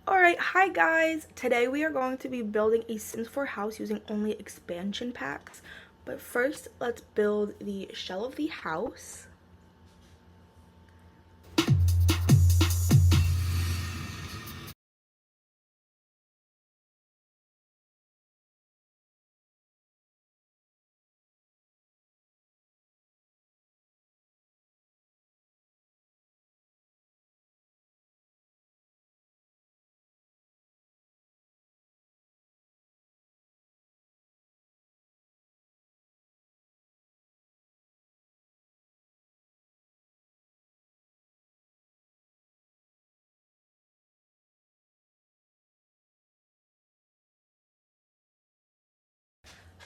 Alright, hi guys! Today we are going to be building a Sims 4 house using only expansion packs. But first, let's build the shell of the house.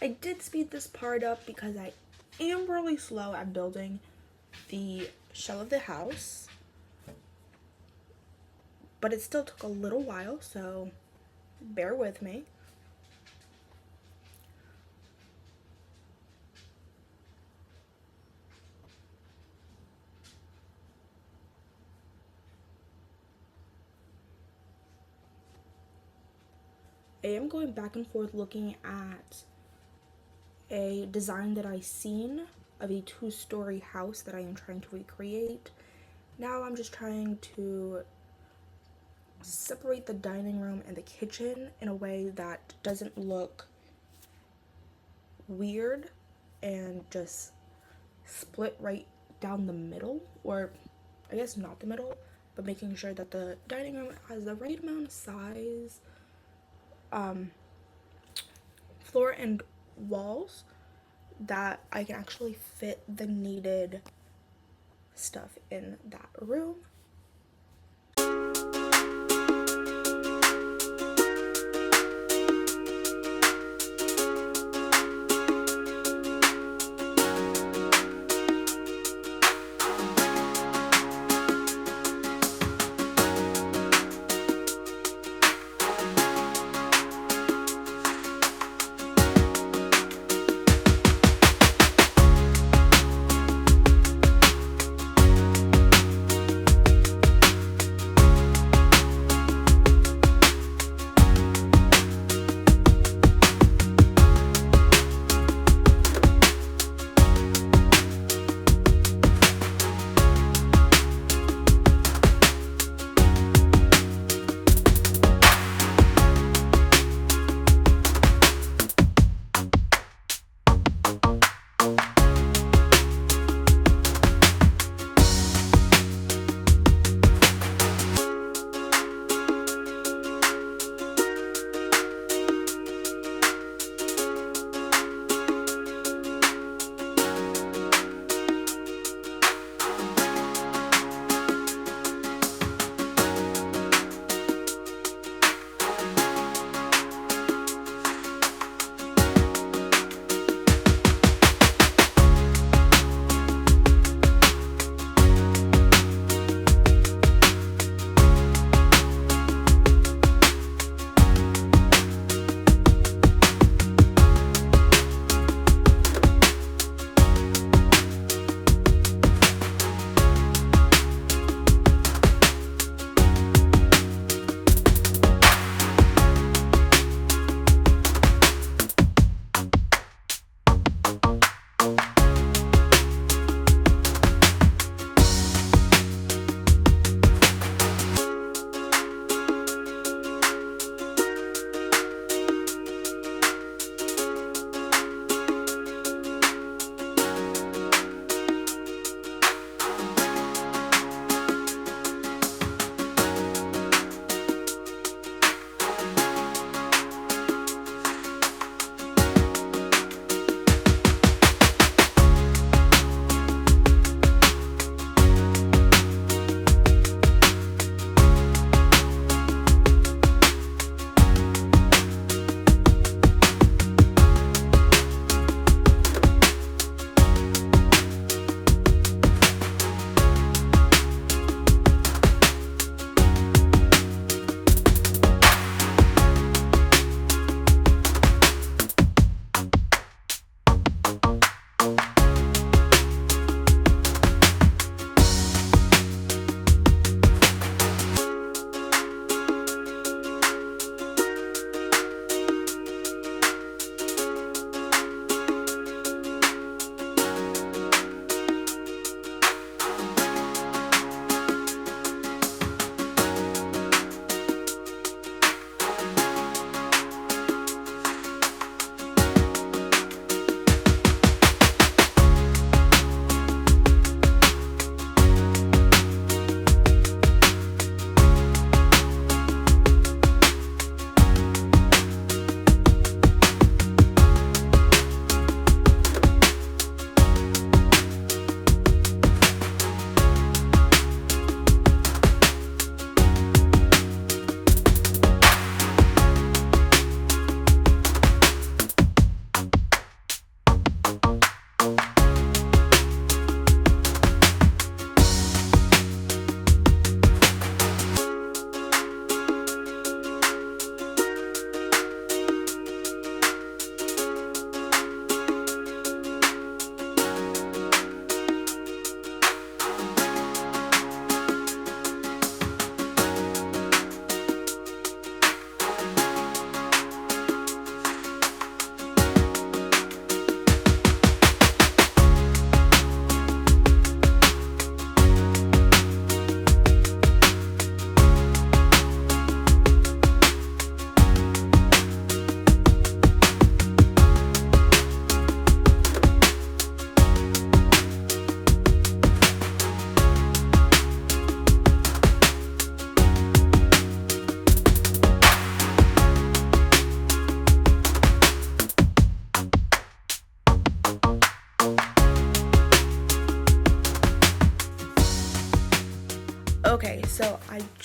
I did speed this part up because I am really slow at building the shell of the house. But it still took a little while, so bear with me. I am going back and forth looking at a design that I seen of a 2-story house that I am trying to recreate. Now I'm just trying to separate the dining room and the kitchen in a way that doesn't look weird and just split right down the middle, or I guess not the middle, but making sure that the dining room has the right amount of size, floor and walls, that I can actually fit the needed stuff in that room.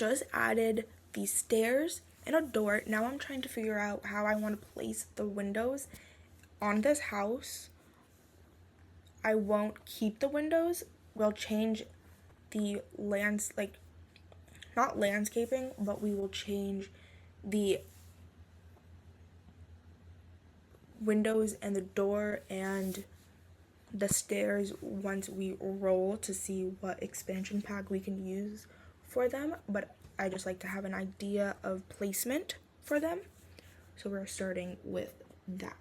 just added these stairs and a door. Now I'm trying to figure out how I want to place the windows on this house. I won't keep the windows. We'll change the not landscaping, but we will change the windows and the door and the stairs once we roll to see what expansion pack we can use for them. But I just like to have an idea of placement for them. So we're starting with that.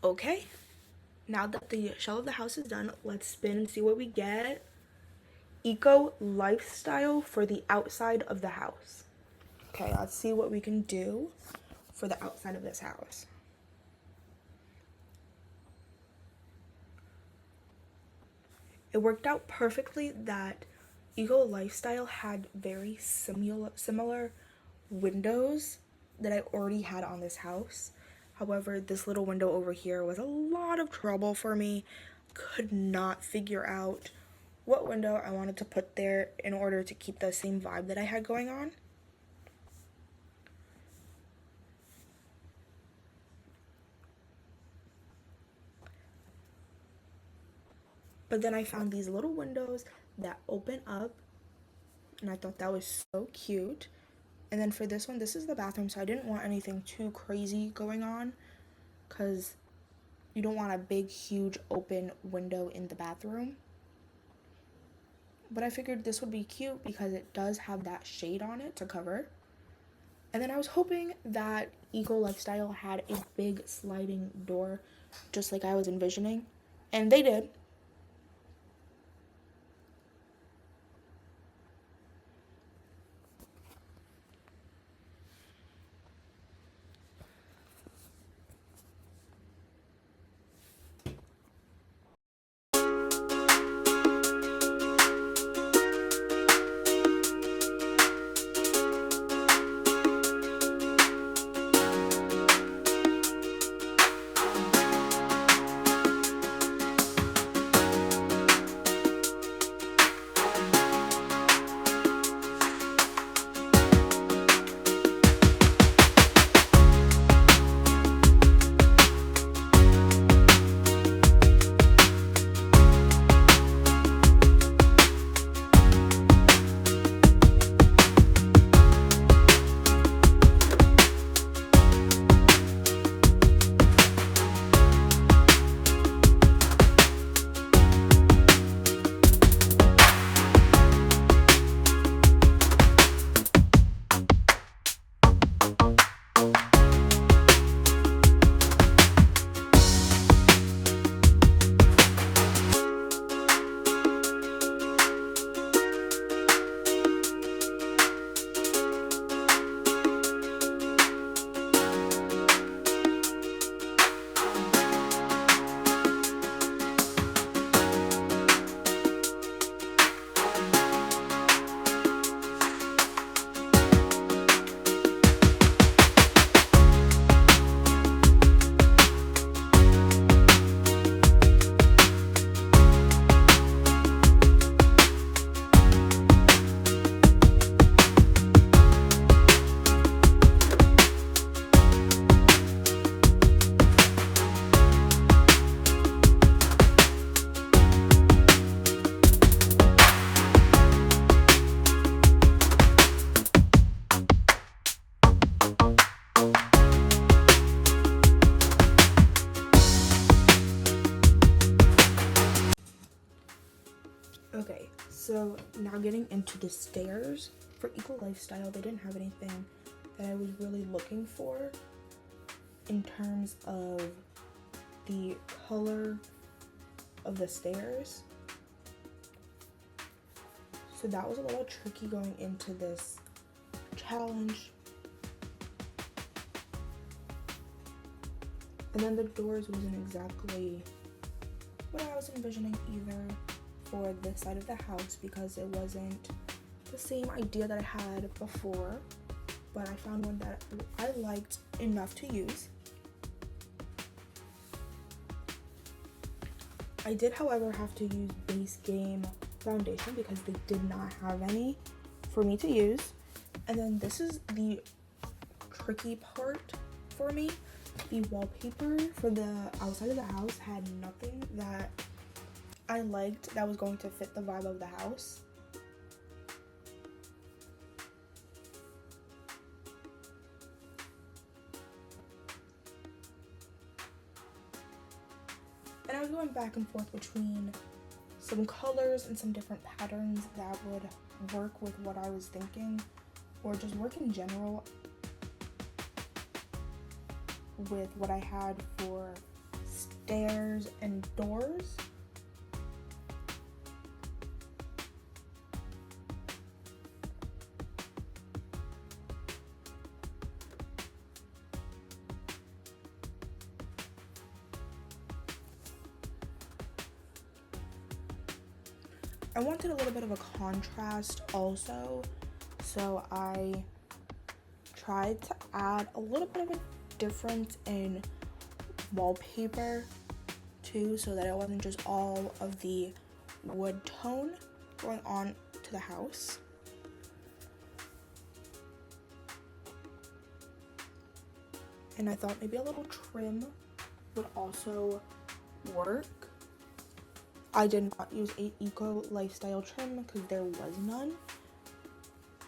Okay, now that the shell of the house is done, let's spin and see what we get. Eco lifestyle for the outside of the house. Okay, let's see what we can do for the outside of this house. It worked out perfectly that Eco Lifestyle had very similar windows that I already had on this house. However, this little window over here was a lot of trouble for me. Could not figure out what window I wanted to put there in order to keep the same vibe that I had going on. But then I found these little windows that open up, and I thought that was so cute. And then for this one, this is the bathroom, so I didn't want anything too crazy going on, because you don't want a big, huge open window in the bathroom. But I figured this would be cute because it does have that shade on it to cover. And then I was hoping that Eco Lifestyle had a big sliding door, just like I was envisioning. And they did. Okay, so now getting into the stairs. For Eco Lifestyle, they didn't have anything that I was really looking for in terms of the color of the stairs. So that was a little tricky going into this challenge. And then the doors wasn't exactly what I was envisioning either for this side of the house, because it wasn't the same idea that I had before, but I found one that I liked enough to use. I did, however, have to use base game foundation because they did not have any for me to use. And then this is the tricky part for me. The wallpaper for the outside of the house had nothing that I liked that was going to fit the vibe of the house. And I was going back and forth between some colors and some different patterns that would work with what I was thinking, or just work in general with what I had for stairs and doors. I wanted a little bit of a contrast also, so I tried to add a little bit of a difference in wallpaper too, so that it wasn't just all of the wood tone going on to the house. And I thought maybe a little trim would also work. I did not use a eco lifestyle trim because there was none,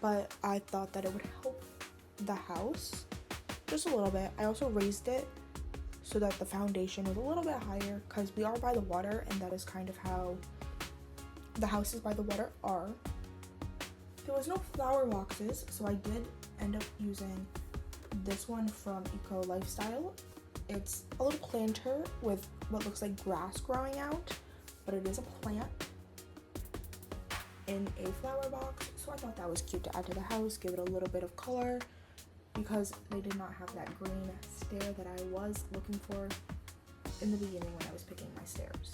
but I thought that it would help the house just a little bit. I also raised it so that the foundation was a little bit higher because we are by the water, and that is kind of how the houses by the water are. There was no flower boxes, so I did end up using this one from Eco Lifestyle. It's a little planter with what looks like grass growing out, but it is a plant in a flower box, so I thought that was cute to add to the house, give it a little bit of color, because they did not have that green stair that I was looking for in the beginning when I was picking my stairs.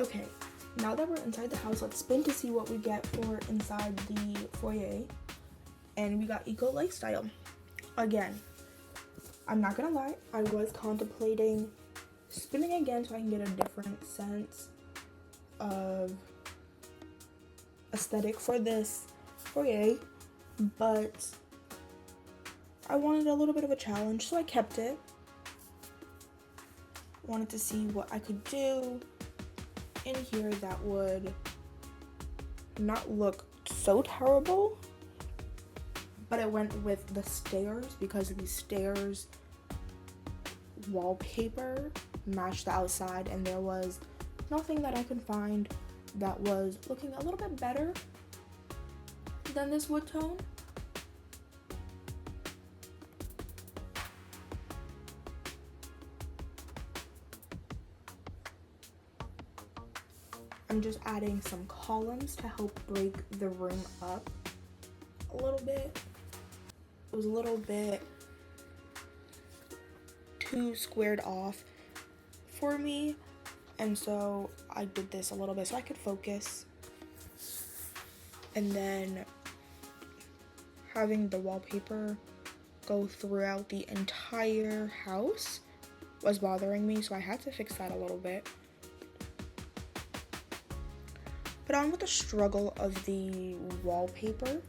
Okay, now that we're inside the house, let's spin to see what we get for inside the foyer. And we got Eco Lifestyle. Again, I'm not gonna lie, I was contemplating spinning again so I can get a different sense of aesthetic for this foyer, but I wanted a little bit of a challenge, so I kept it. Wanted to see what I could do in here that would not look so terrible, but I went with the stairs because the stairs wallpaper matched the outside, and there was nothing that I could find that was looking a little bit better than this wood tone. I'm just adding some columns to help break the room up a little bit. It was a little bit too squared off for me, and so I did this a little bit so I could focus. And then having the wallpaper go throughout the entire house was bothering me, so I had to fix that a little bit. But on with the struggle of the wallpaper.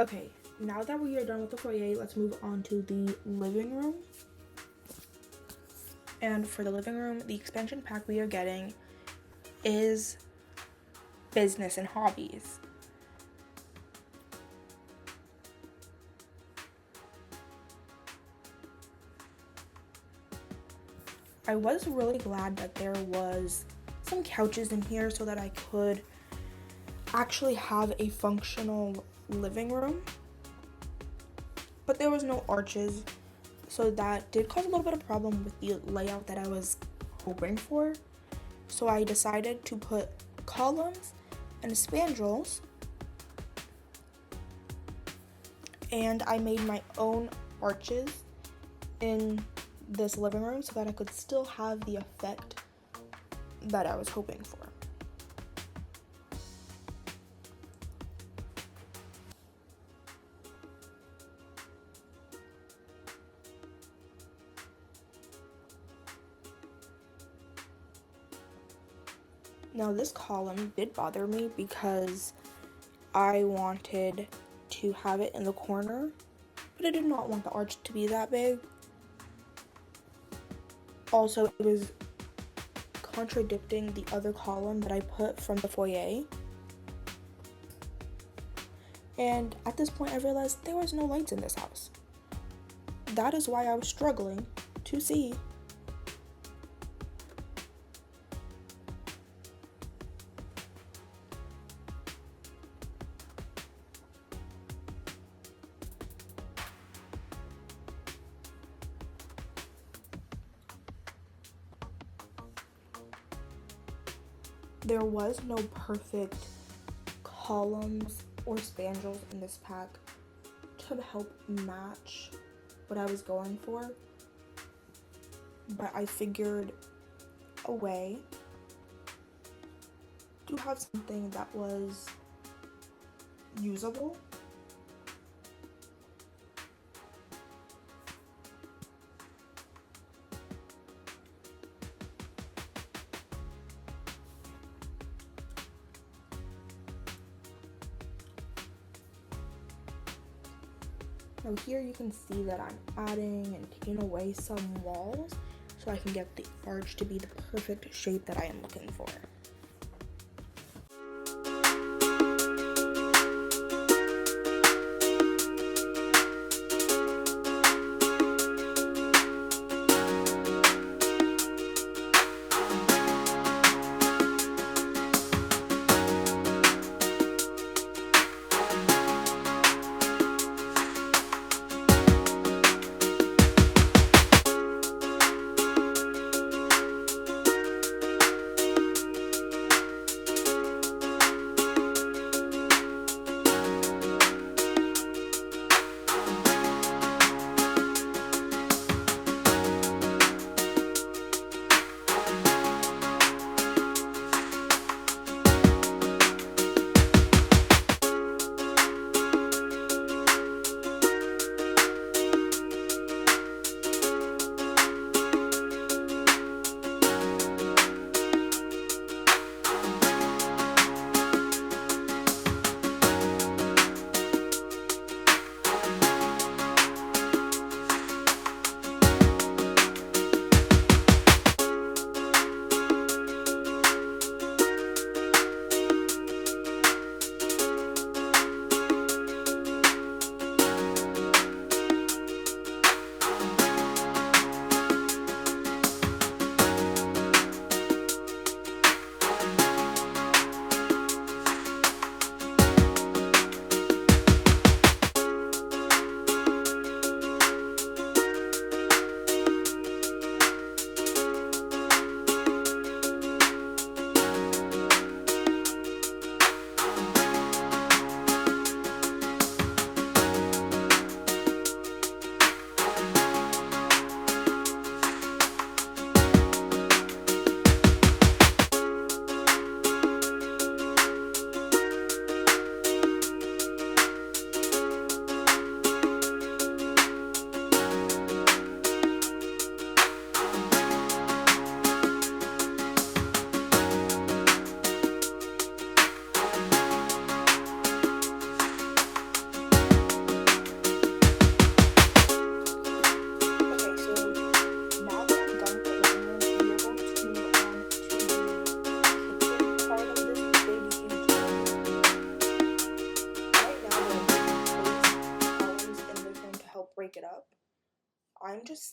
Okay, now that we are done with the foyer, let's move on to the living room. And for the living room, the expansion pack we are getting is business and hobbies. I was really glad that there was some couches in here so that I could actually have a functional living room. But there was no arches, so that did cause a little bit of problem with the layout that I was hoping for. So I decided to put columns and spandrels, and I made my own arches in this living room so that I could still have the effect that I was hoping for. Now this column did bother me because I wanted to have it in the corner, but I did not want the arch to be that big. Also, it was contradicting the other column that I put from the foyer. And at this point I realized there was no lights in this house. That is why I was struggling to see. There was no perfect columns or spandrels in this pack to help match what I was going for, but I figured a way to have something that was usable. Now here you can see that I'm adding and taking away some walls so I can get the arch to be the perfect shape that I am looking for.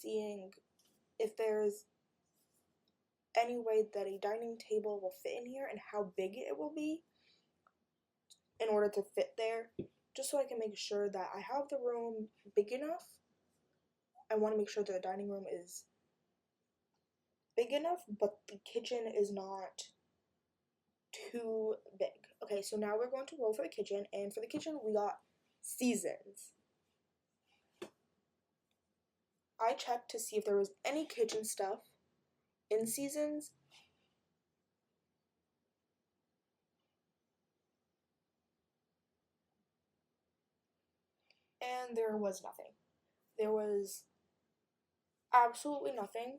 seeing if there's any way that a dining table will fit in here and how big it will be in order to fit there, just so I can make sure that I have the room big enough. I want to make sure that the dining room is big enough, but the kitchen is not too big. Okay, so now we're going to roll for the kitchen, and for the kitchen we got seasons. I checked to see if there was any kitchen stuff in seasons, and there was nothing. There was absolutely nothing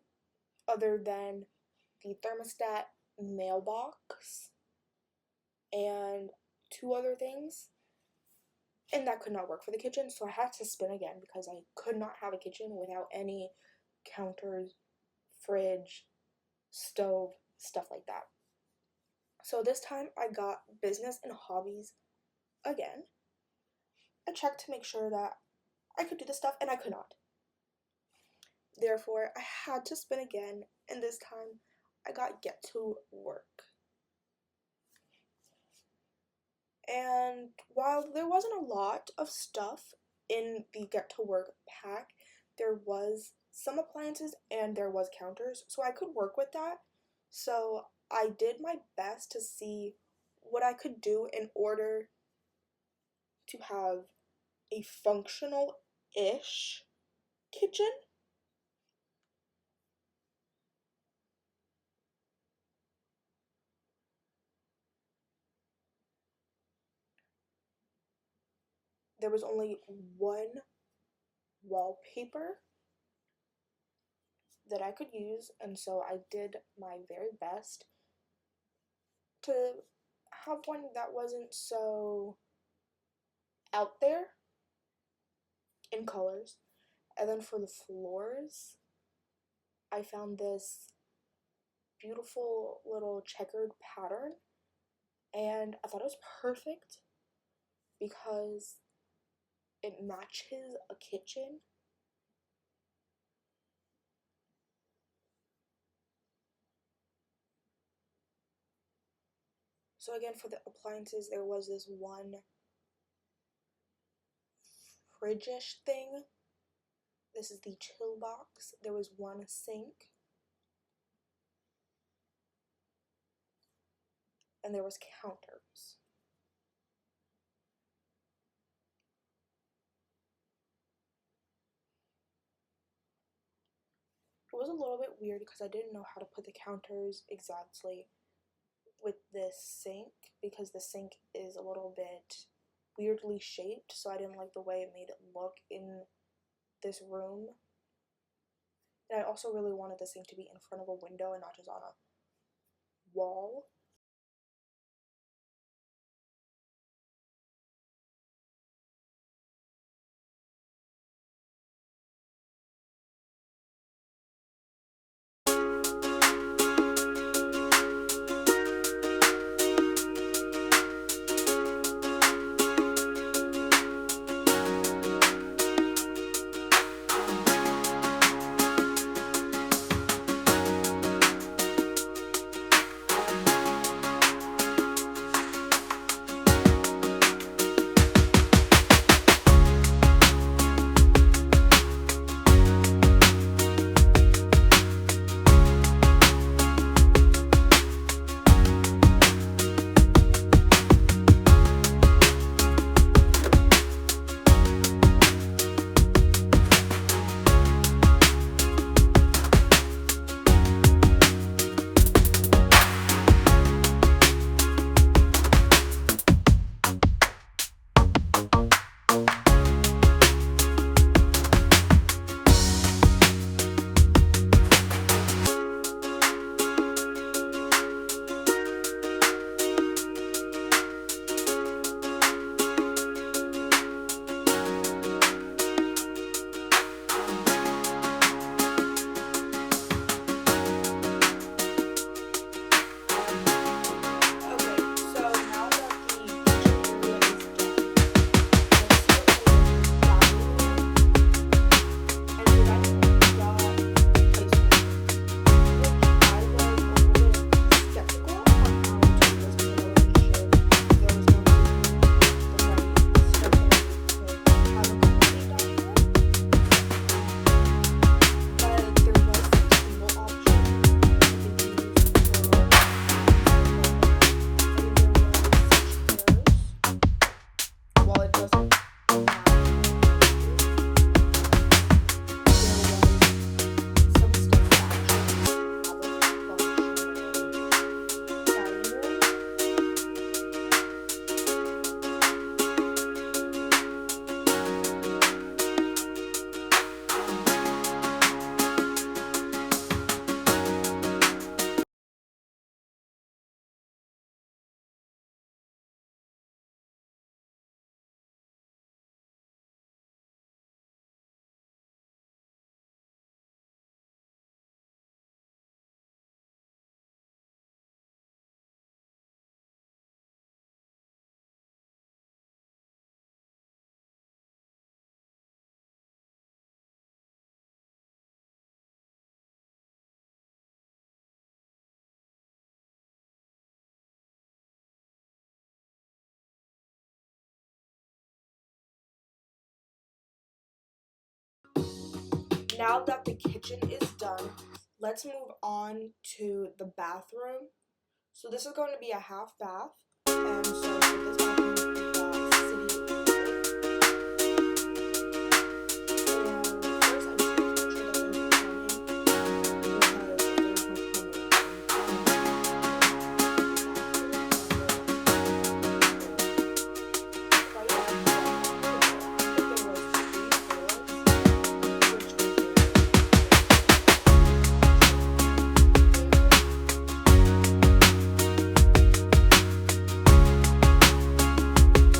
other than the thermostat mailbox and two other things, and that could not work for the kitchen, so I had to spin again because I could not have a kitchen without any counters, fridge, stove, stuff like that. So this time I got business and hobbies again. I checked to make sure that I could do the stuff, and I could not. Therefore, I had to spin again, and this time I got get to work. And while there wasn't a lot of stuff in the get to work pack, there was some appliances and there was counters, so I could work with that. So I did my best to see what I could do in order to have a functional-ish kitchen. There was only one wallpaper that I could use, and so I did my very best to have one that wasn't so out there in colors. And then for the floors, I found this beautiful little checkered pattern, and I thought it was perfect because it matches a kitchen. So again, for the appliances, there was this one fridge-ish thing. This is the chill box. There was one sink. And there was counters. It was a little bit weird because I didn't know how to put the counters exactly with this sink because the sink is a little bit weirdly shaped, so I didn't like the way it made it look in this room. And I also really wanted the sink to be in front of a window and not just on a wall. now that the kitchen is done, let's move on to the bathroom. So this is going to be a half bath, and so for this bathroom, we've got city water. And first, I'm just going to make sure that there's plumbing, because there's no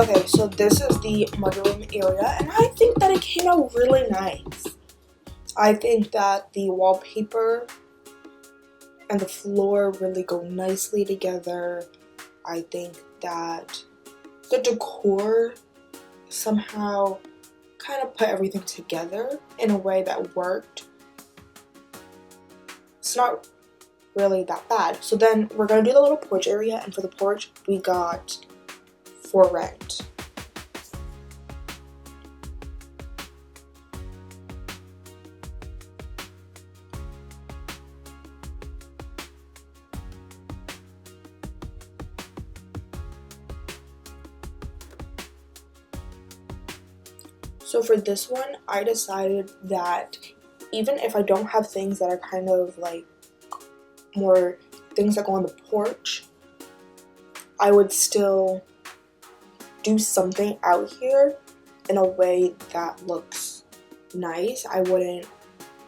Okay, so this is the mudroom area, and I think that it came out really nice. I think that the wallpaper and the floor really go nicely together. I think that the decor somehow kind of put everything together in a way that worked. It's not really that bad. So then we're gonna do the little porch area, and for the porch we got for rent. So for this one, I decided that even if I don't have things that are kind of like more things that go on the porch, I would still do something out here in a way that looks nice. I wouldn't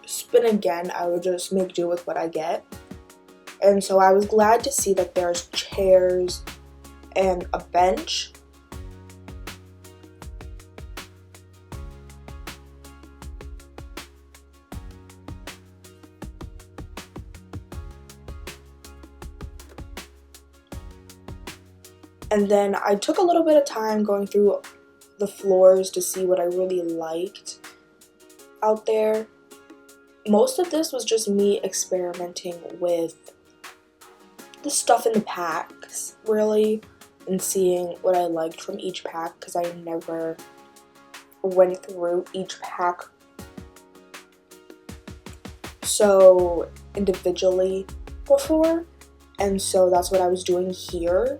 spin again, I would just make do with what I get. And so I was glad to see that there's chairs and a bench. And then I took a little bit of time going through the floors to see what I really liked out there. Most of this was just me experimenting with the stuff in the packs, really, and seeing what I liked from each pack, because I never went through each pack so individually before, and so that's what I was doing here.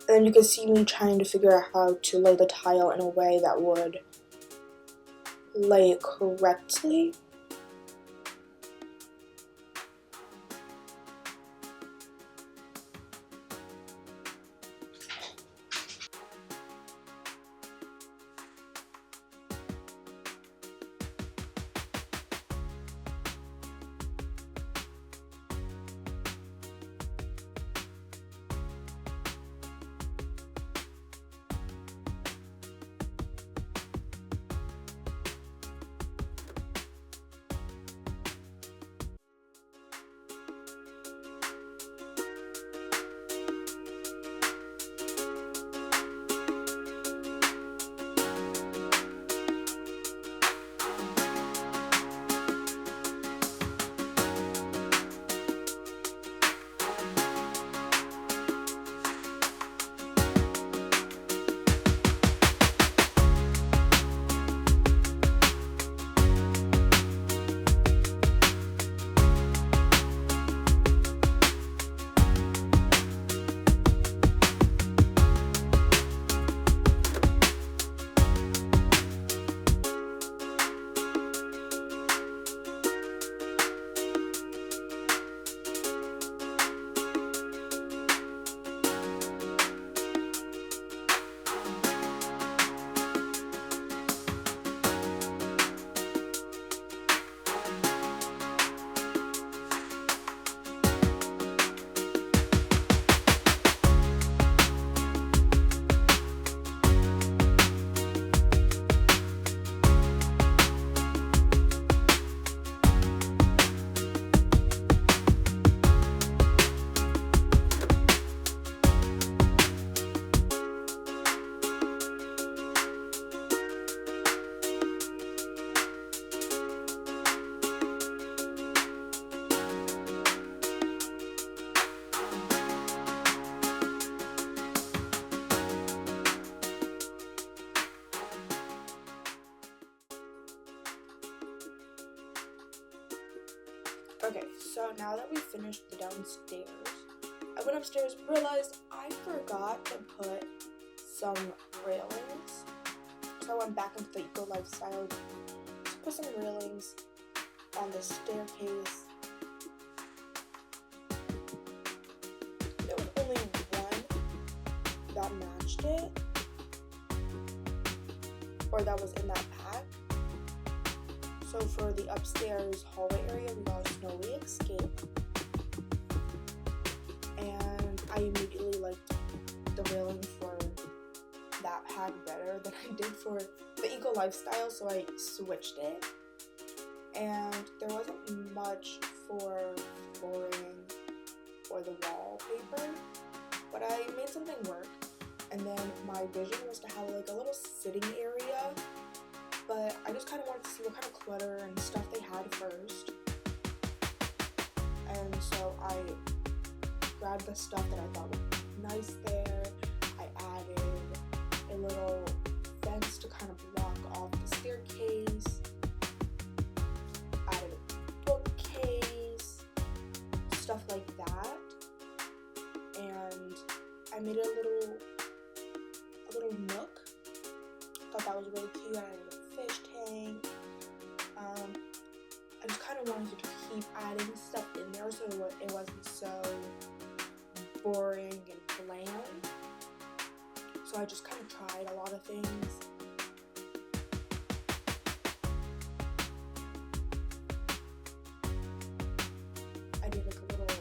And then you can see me trying to figure out how to lay the tile in a way that would lay it correctly. Okay, so now that we finished the downstairs, I went upstairs, realized I forgot to put some railings. So I went back into the eco lifestyle to put some railings on the staircase. There was only one that matched it, or that was in that pack. So for the upstairs hallway area, we got a snowy escape, and I immediately liked the railing for that pack better than I did for the eco lifestyle, so I switched it. And there wasn't much for flooring or the wallpaper, but I made something work. And then my vision was to have like a little sitting area, but I just kind of wanted to see what kind of clutter and stuff they had first. And so I grabbed the stuff that I thought would be nice there. I added a little fence to kind of block off the staircase, added a bookcase, stuff like that. And I made a little nook. Thought that was really cute. I added a fish tank. I just kind of wanted to keep adding stuff in there so it wasn't so boring and bland. So I just kind of tried a lot of things. I did like a little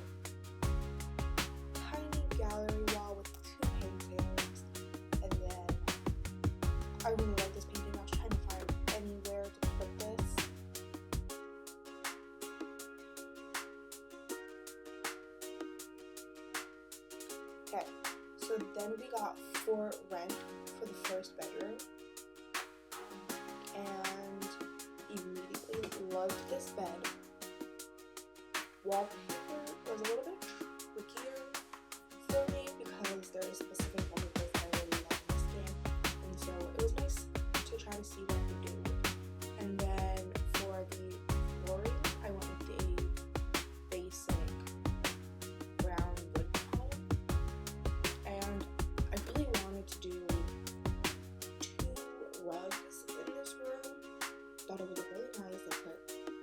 tiny gallery wall with 2 paintings, and then I really like this painting. I was trying to find anywhere to put this. Okay, so then we got for rent for the first bedroom, and immediately loved this bed. Wallpaper was a little bit trickier for me because there is specific wallpaper that I really love in this game, and so it was nice to try to see what I could do. And then for the flooring, I went with a basic brown wood tone, and I really wanted to do 2 rugs in this room. Thought it would look really nice. I put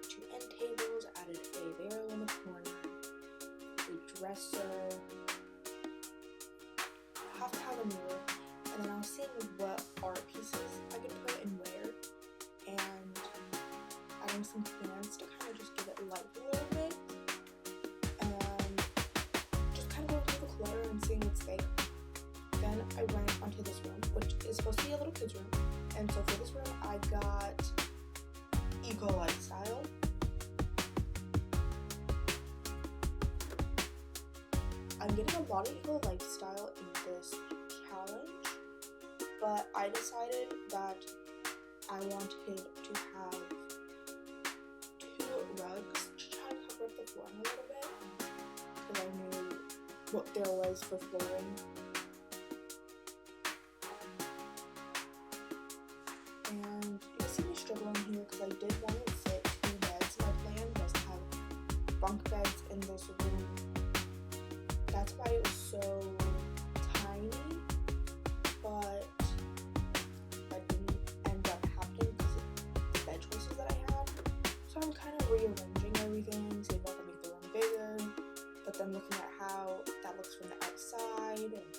2 end tables, added a barrel in the corner, a dresser, have to have a mirror, and then I was seeing what art pieces I could put and where, and adding some plants to kind of just give it life a little bit, and just kind of going through the clutter and seeing what's there. Then I went onto this room, which is supposed to be a little kid's room, and so for this room I got eco lifestyle. I'm getting a lot of eco lifestyle in this challenge, but I decided that I wanted to have 2 rugs to try to cover up the flooring a little bit, because I knew what there was for flooring. And you can see me struggling here because I did want to fit 2 beds. My plan was to have bunk beds in this room. That's why it was so tiny, but that didn't end up happening because of the bed choices that I had. So I'm kind of rearranging everything, seeing if I can make the room bigger, but then looking at how that looks from the outside and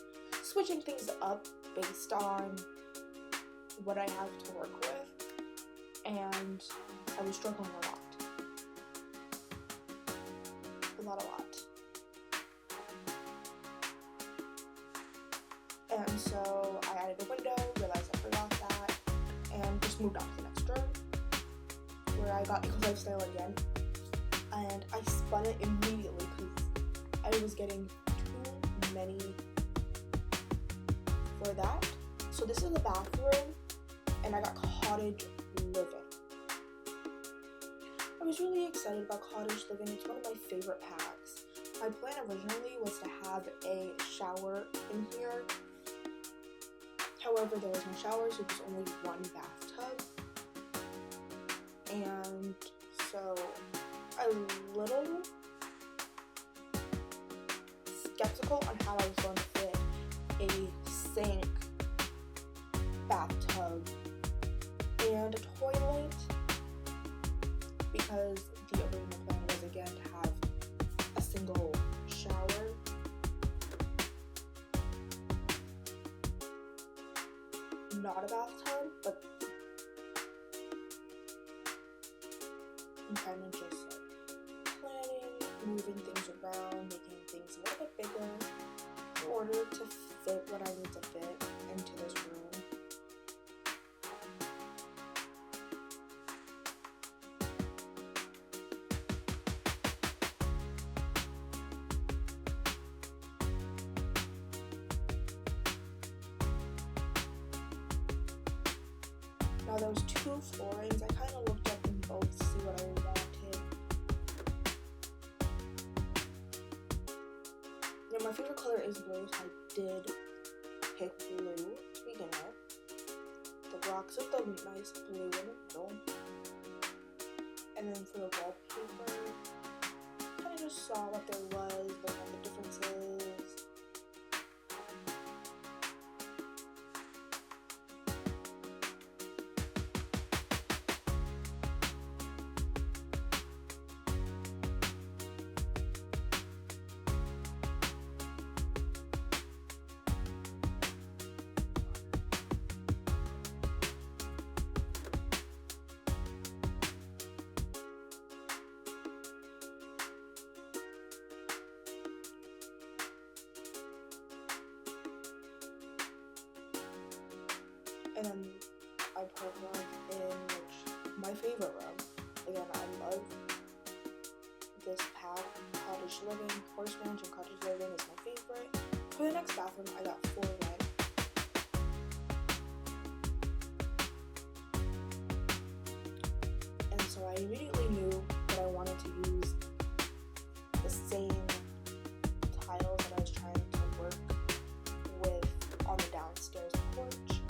switching things up based on what I have to work with, and I was struggling a lot. And so I added a window, realized I forgot that, and just moved on to the next room, where I got eco lifestyle again, and I spun it immediately because I was getting too many for that. So this is the bathroom, and I got cottage living. I was really excited about cottage living. It's one of my favorite packs. My plan originally was to have a shower in here. However, there was no shower, so there's only 1 bathtub. And so a little skeptical on how I was going to fit a sink, bathtub, and a toilet, because the original plan was again to have a single shower. Not a bathtub, but around, making things a little bit bigger in order to fit what I need to fit into this room. Now there was two floorings. I kind of looked up them both to see what I wanted. Now my favorite color is blue, so I did pick blue to begin with. The rocks with the nice blue in the middle. And then for the wallpaper, kind of just saw what there was, looked at the differences. And then I put one in which my favorite room. Again, I love this cottage living. Horse ranch and cottage living is my favorite. For the next bathroom, I got 4 red. And so I immediately knew that I wanted to use the same tiles that I was trying to work with on the downstairs porch.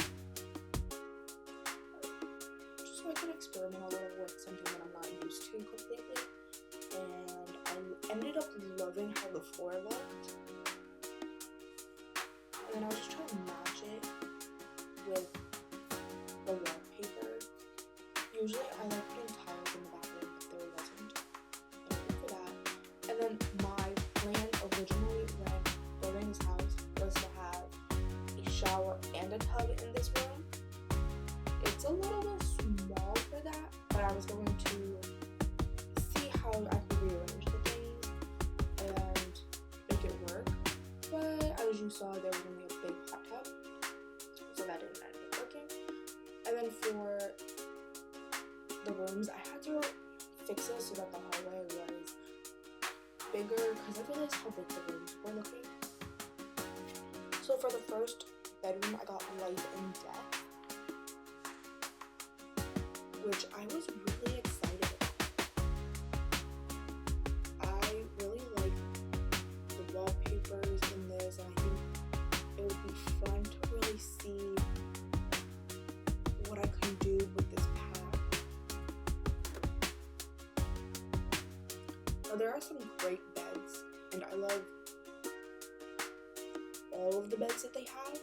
So I could experiment a little with something that I'm not used to completely, and I ended up loving how the floor looked. And then I was just trying to match it with the wallpaper. Usually I like putting tiles in the bathroom, but there wasn't anything for that. And then my plan originally when building this house was to have a shower and a tub in this room. It's a little bit small for that, but I was going to see how I could rearrange the things and make it work. But as you saw, there was only a big hot tub, so that didn't end up working. And then for the rooms, I had to fix it so that the hallway was bigger because I realized how big the rooms were looking. So for the first bedroom, I got Life and Death, which I was really excited about. I really like the wallpapers in this, and I think it would be fun to really see what I can do with this pack. Now there are some great beds, and I love all of the beds that they have,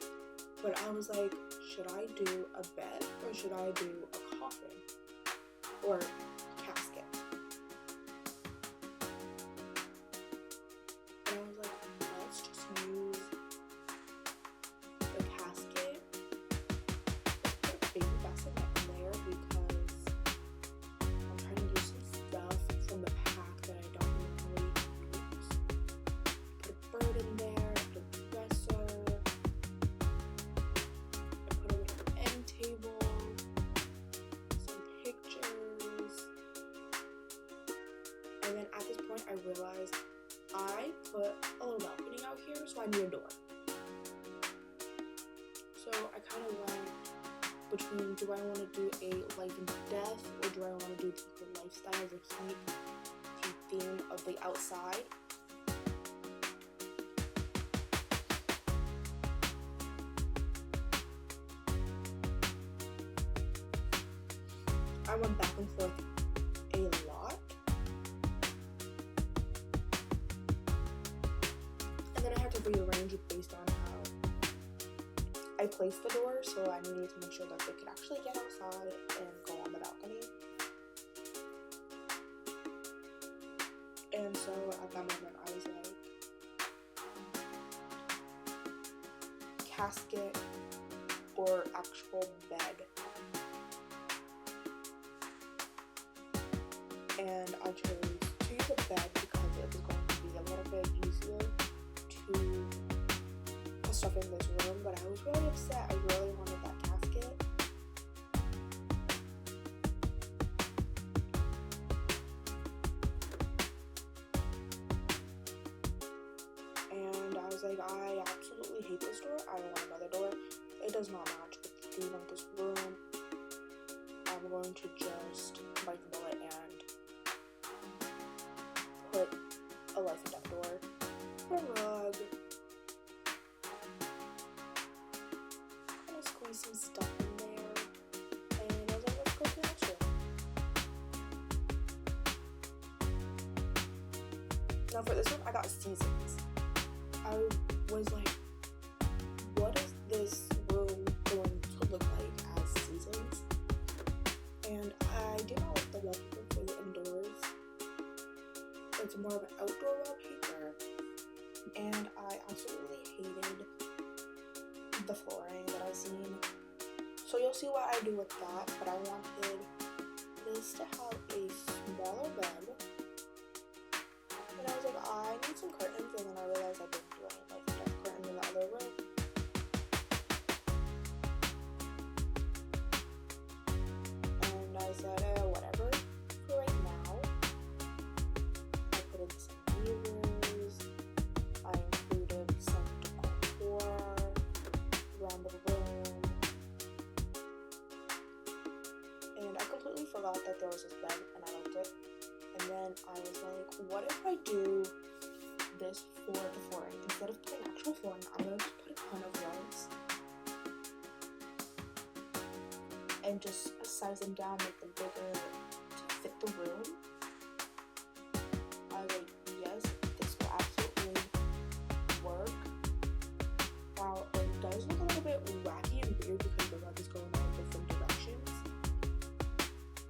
but I was like, should I do a bed or should I do a coffin or casket? And I was like, let's just use the casket. Let's put a baby bassinet in there because I'm trying to use some stuff from the pack that I don't really use. Put a bird in there, put a dresser. Table, some pictures, and then at this point I realized I put a little balcony out here, so I need a door. So I kind of went between, do I want to do a life and death, or do I want to do the lifestyle to keep the theme of the outside? I went back and forth a lot, and then I had to rearrange it based on how I placed the door, so I needed to make sure that they could actually get outside and go on the balcony. And so at that moment I was like, casket or actual bed. And I chose to use a bed because it was going to be a little stuff in this room, but I was really upset. I really wanted that casket. And I was like, I absolutely hate this door. I want another door. It does not match with the theme of this room. I'm going to just bite the bullet and put a life and death door, a rug, kind of squeeze some stuff in there, and I was like, let's go to the next room. Now for this one, I got seasons. I was like, what is this room going to look like as seasons? And I did not like the wallpaper for the indoors. It's more of an outdoor wallpaper, and I absolutely hated the flooring that I've seen. So you'll see what I do with that, but I wanted this to have a smaller bed. And I was like, I need some curtains, and then I realized I didn't do any like death curtains in the other room. And I said, whatever, for right now. I put in some mirrors, I included some decor around the room, and I completely forgot that there was this bed, and I liked it. And then I was like, what if I do this for the flooring? Instead of putting actual flooring, I'm going to put a ton of rugs and just size them down, make them bigger to fit the room. I was like, yes, this will absolutely work. While it does look a little bit wacky and weird because the rug is going in different directions,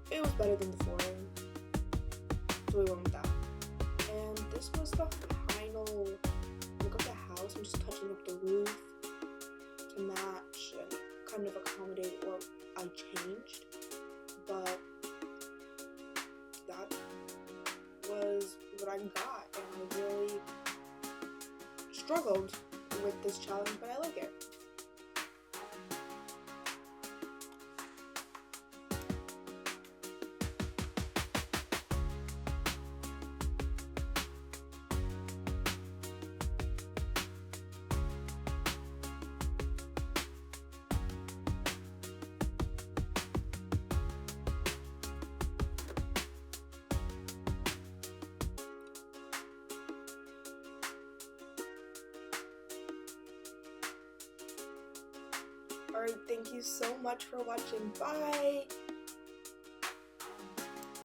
it was better than the flooring. So we went with that. And this was the final look of the house. I'm just touching up the roof to match and kind of accommodate what I changed. But that was what I got, and I really struggled with this challenge, but I like it. Alright, thank you so much for watching. Bye!